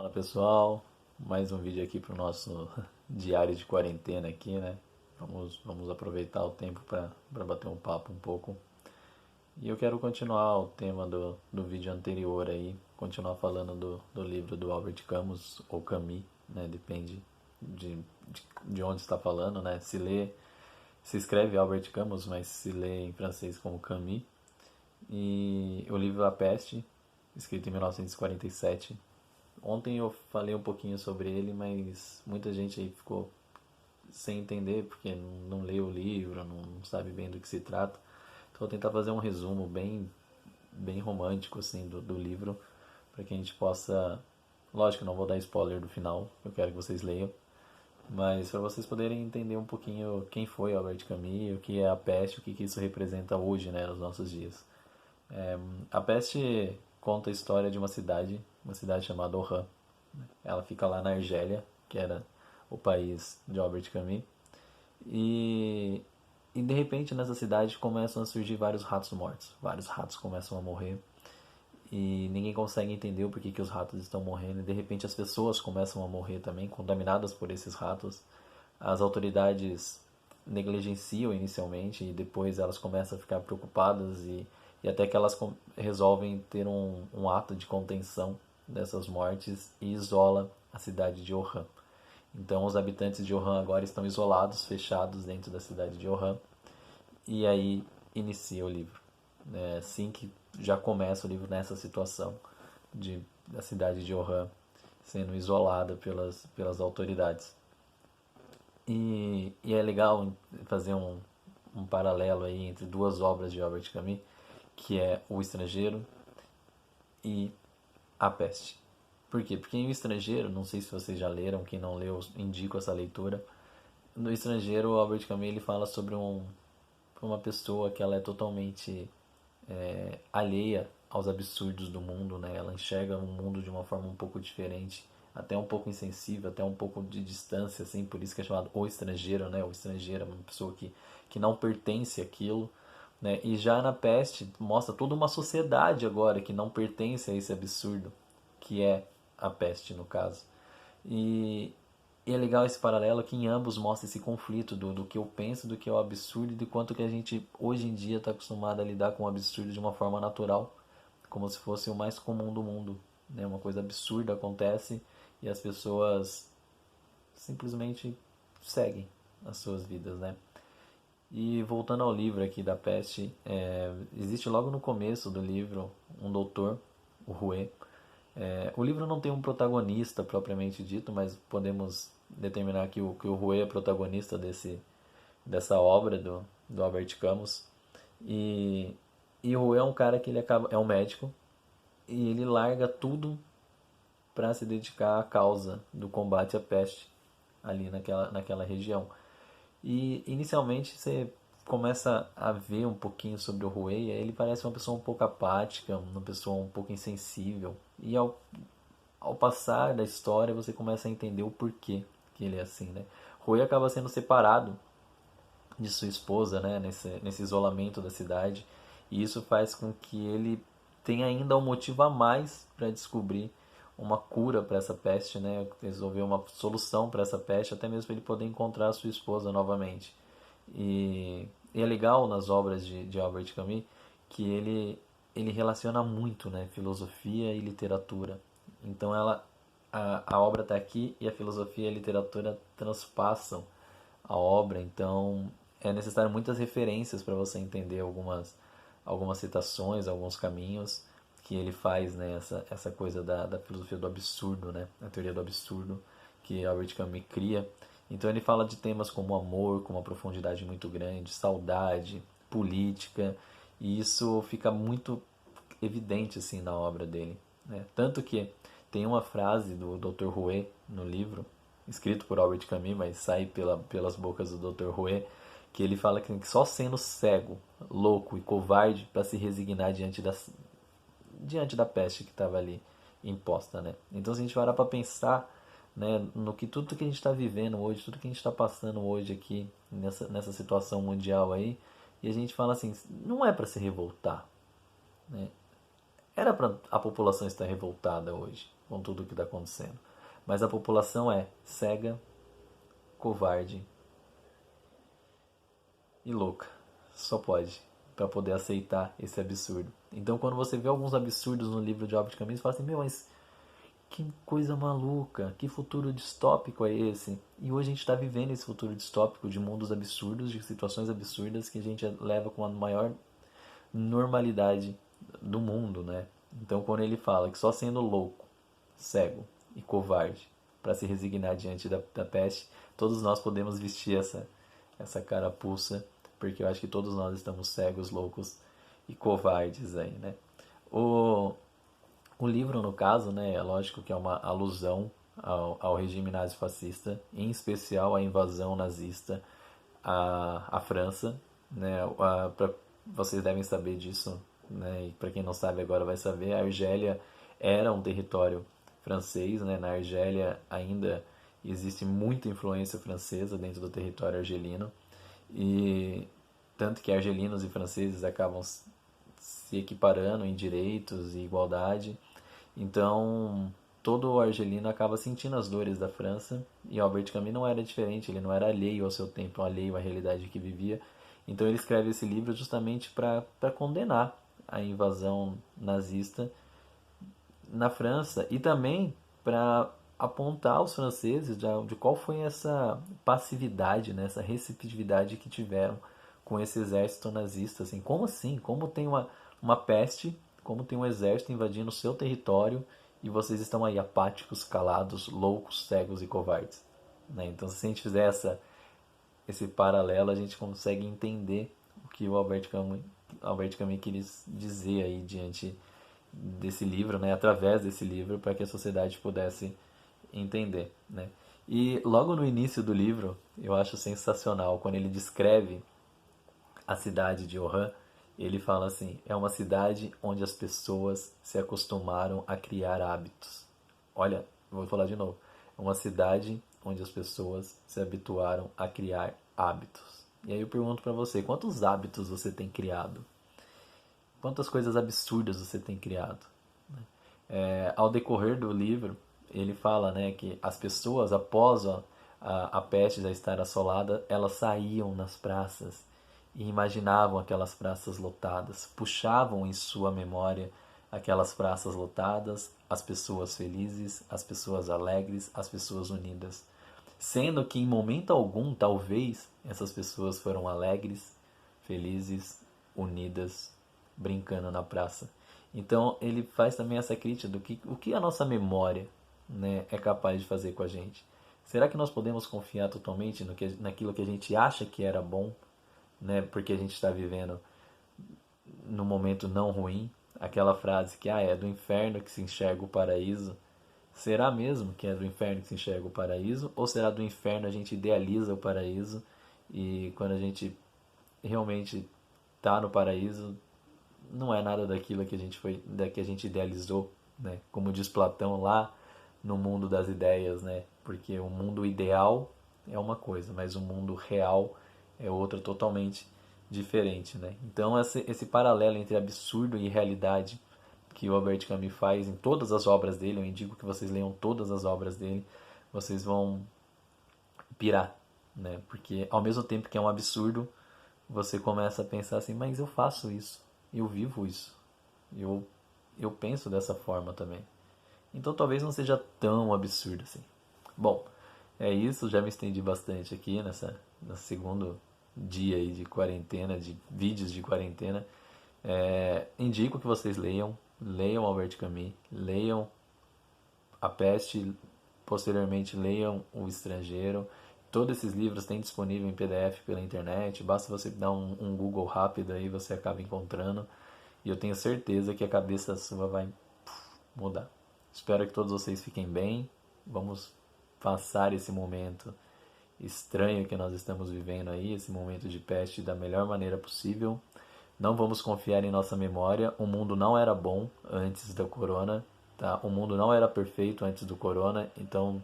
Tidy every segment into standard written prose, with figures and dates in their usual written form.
Fala pessoal, mais um vídeo aqui para o nosso diário de quarentena aqui, né? Vamos aproveitar o tempo para bater um papo um pouco. E eu quero continuar o tema do vídeo anterior aí, continuar falando do livro do Albert Camus, ou Camus, né? Depende de onde está falando, né? Se escreve Albert Camus, mas se lê em francês como Camus. E o livro A Peste, escrito em 1947. Ontem eu falei um pouquinho sobre ele, mas muita gente aí ficou sem entender porque não leu o livro, não sabe bem do que se trata. Então eu vou tentar fazer um resumo bem romântico assim do livro para que a gente possa, lógico, não vou dar spoiler do final, eu quero que vocês leiam, mas para vocês poderem entender um pouquinho quem foi Albert Camus, o que é a peste, o que isso representa hoje, né, nos nossos dias. A Peste conta a história de uma cidade chamada Oran. Ela fica lá na Argélia, que era o país de Albert Camus. E, e de repente nessa cidade começam a surgir vários ratos mortos. Vários ratos começam a morrer. E ninguém consegue entender o porquê que os ratos estão morrendo. E de repente as pessoas começam a morrer também, contaminadas por esses ratos. As autoridades negligenciam inicialmente e depois elas começam a ficar preocupadas e até que elas resolvem ter um ato de contenção dessas mortes e isola a cidade de Wuhan. Então os habitantes de Wuhan agora estão isolados, fechados dentro da cidade de Wuhan, e aí inicia o livro. É assim que já começa o livro nessa situação da cidade de Wuhan sendo isolada pelas autoridades. E é legal fazer um paralelo aí entre duas obras de Albert Camus, que é O Estrangeiro e A Peste. Por quê? Porque em O Estrangeiro, não sei se vocês já leram, quem não leu, indico essa leitura. No Estrangeiro, o Albert Camus ele fala sobre uma pessoa que ela é totalmente alheia aos absurdos do mundo, né? Ela enxerga o mundo de uma forma um pouco diferente, até um pouco insensível, até um pouco de distância, assim, por isso que é chamado O Estrangeiro, né? O estrangeiro é uma pessoa que não pertence àquilo, né? E já na Peste mostra toda uma sociedade agora que não pertence a esse absurdo, que é a peste no caso. E, e é legal esse paralelo que em ambos mostra esse conflito do que eu penso, do que é o absurdo e do quanto que a gente hoje em dia está acostumado a lidar com o absurdo de uma forma natural, como se fosse o mais comum do mundo, né? Uma coisa absurda acontece e as pessoas simplesmente seguem as suas vidas, né? E voltando ao livro aqui da peste, existe logo no começo do livro um doutor, o Rouet. O livro não tem um protagonista propriamente dito, mas podemos determinar que o Rouet é protagonista dessa obra do Albert Camus. E, e o Rouet é um cara que é um médico e ele larga tudo para se dedicar à causa do combate à peste ali naquela região. E inicialmente você começa a ver um pouquinho sobre o Rouet e ele parece uma pessoa um pouco apática, uma pessoa um pouco insensível. E ao passar da história você começa a entender o porquê que ele é assim, né? Rouet acaba sendo separado de sua esposa, né, nesse isolamento da cidade, e isso faz com que ele tenha ainda um motivo a mais para descobrir uma cura para essa peste, né, resolver uma solução para essa peste, até mesmo para ele poder encontrar a sua esposa novamente. E é legal nas obras de Albert Camus que ele relaciona muito, né, filosofia e literatura. Então a obra está aqui e a filosofia e a literatura transpassam a obra, então é necessário muitas referências para você entender algumas citações, alguns caminhos que ele faz, né, essa coisa da filosofia do absurdo, né, a teoria do absurdo que Albert Camus cria. Então ele fala de temas como amor, com uma profundidade muito grande, saudade, política, e isso fica muito evidente assim na obra dele, né? Tanto que tem uma frase do Dr. Rouet no livro, escrito por Albert Camus, mas sai pelas bocas do Dr. Rouet, que ele fala que só sendo cego, louco e covarde para se resignar diante da peste que estava ali imposta, né? Então se a gente parar para pensar, né, no que tudo que a gente está vivendo hoje, tudo que a gente está passando hoje aqui nessa situação mundial aí, e a gente fala assim, não é para se revoltar, né? Era para a população estar revoltada hoje, com tudo o que está acontecendo. Mas a população é cega, covarde e louca. Só pode, para poder aceitar esse absurdo. Então, quando você vê alguns absurdos no livro de Albert Camus, você fala assim, meu, mas que coisa maluca, que futuro distópico é esse? E hoje a gente está vivendo esse futuro distópico de mundos absurdos, de situações absurdas que a gente leva com a maior normalidade do mundo, né? Então, quando ele fala que só sendo louco, cego e covarde para se resignar diante da peste, todos nós podemos vestir essa carapuça, porque eu acho que todos nós estamos cegos, loucos e covardes aí, né? O livro, no caso, né, é lógico que é uma alusão ao regime nazi-fascista, em especial à invasão nazista à França, né? Vocês devem saber disso, né? E para quem não sabe agora vai saber, a Argélia era um território francês, né? Na Argélia ainda existe muita influência francesa dentro do território argelino, e tanto que argelinos e franceses acabam se equiparando em direitos e igualdade. Então, todo o argelino acaba sentindo as dores da França, e Albert Camus não era diferente, ele não era alheio ao seu tempo, alheio à realidade que vivia. Então ele escreve esse livro justamente para condenar a invasão nazista na França e também para apontar aos franceses de qual foi essa passividade, né, essa receptividade que tiveram com esse exército nazista. Assim, como assim? Como tem uma peste, como tem um exército invadindo o seu território e vocês estão aí apáticos, calados, loucos, cegos e covardes? Né? Então, se a gente fizer esse paralelo, a gente consegue entender o que o Albert Camus quis dizer aí diante desse livro, né? Através desse livro, para que a sociedade pudesse entender, né? E logo no início do livro, eu acho sensacional, quando ele descreve a cidade de Oran, ele fala assim, é uma cidade onde as pessoas se acostumaram a criar hábitos. Olha, vou falar de novo. É uma cidade onde as pessoas se habituaram a criar hábitos. E aí eu pergunto para você, quantos hábitos você tem criado? Quantas coisas absurdas você tem criado? Ao decorrer do livro, ele fala, né, que as pessoas, após a peste já estar assolada, elas saíam nas praças e imaginavam aquelas praças lotadas, puxavam em sua memória aquelas praças lotadas, as pessoas felizes, as pessoas alegres, as pessoas unidas. Sendo que em momento algum, talvez, essas pessoas foram alegres, felizes, unidas, brincando na praça. Então ele faz também essa crítica do que o que a nossa memória, né, é capaz de fazer com a gente. Será que nós podemos confiar totalmente naquilo que a gente acha que era bom, né, porque a gente está vivendo num momento não ruim? Aquela frase que é do inferno que se enxerga o paraíso. Será mesmo que é do inferno que se enxerga o paraíso? Ou será do inferno a gente idealiza o paraíso e quando a gente realmente está no paraíso não é nada daquilo que a gente idealizou, né? Como diz Platão lá no mundo das ideias, né? Porque o mundo ideal é uma coisa, mas o mundo real é outra totalmente diferente, né? Então esse paralelo entre absurdo e realidade que o Albert Camus faz em todas as obras dele, eu indico que vocês leiam todas as obras dele, vocês vão pirar, né? Porque ao mesmo tempo que é um absurdo, você começa a pensar assim, mas eu faço isso, eu vivo isso, eu penso dessa forma também. Então talvez não seja tão absurdo assim. Bom, é isso, já me estendi bastante aqui no segundo dia aí de quarentena, de vídeos de quarentena. Indico que vocês leiam Albert Camus, leiam A Peste, posteriormente leiam O Estrangeiro. Todos esses livros têm disponível em PDF pela internet, basta você dar um Google rápido aí, você acaba encontrando. E eu tenho certeza que a cabeça sua vai mudar. Espero que todos vocês fiquem bem. Vamos passar esse momento estranho que nós estamos vivendo aí, esse momento de peste, da melhor maneira possível. Não vamos confiar em nossa memória. O mundo não era bom antes da corona, tá? O mundo não era perfeito antes do corona, então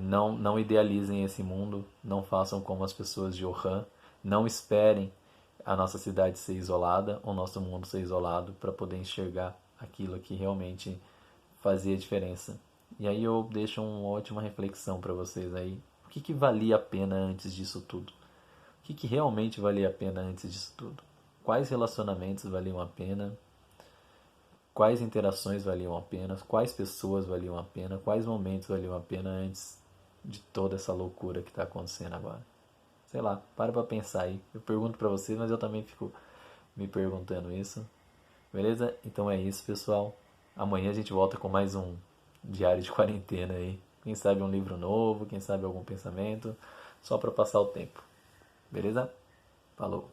não idealizem esse mundo, não façam como as pessoas de Wuhan, não esperem a nossa cidade ser isolada, o nosso mundo ser isolado para poder enxergar aquilo que realmente fazia diferença. E aí eu deixo uma ótima reflexão para vocês aí. O que valia a pena antes disso tudo? O que realmente valia a pena antes disso tudo? Quais relacionamentos valiam a pena? Quais interações valiam a pena? Quais pessoas valiam a pena? Quais momentos valiam a pena antes de toda essa loucura que está acontecendo agora? Sei lá, para pra pensar aí. Eu pergunto pra vocês, mas eu também fico me perguntando isso. Beleza? Então é isso, pessoal. Amanhã a gente volta com mais um diário de quarentena aí. Quem sabe um livro novo, quem sabe algum pensamento, só para passar o tempo. Beleza? Falou!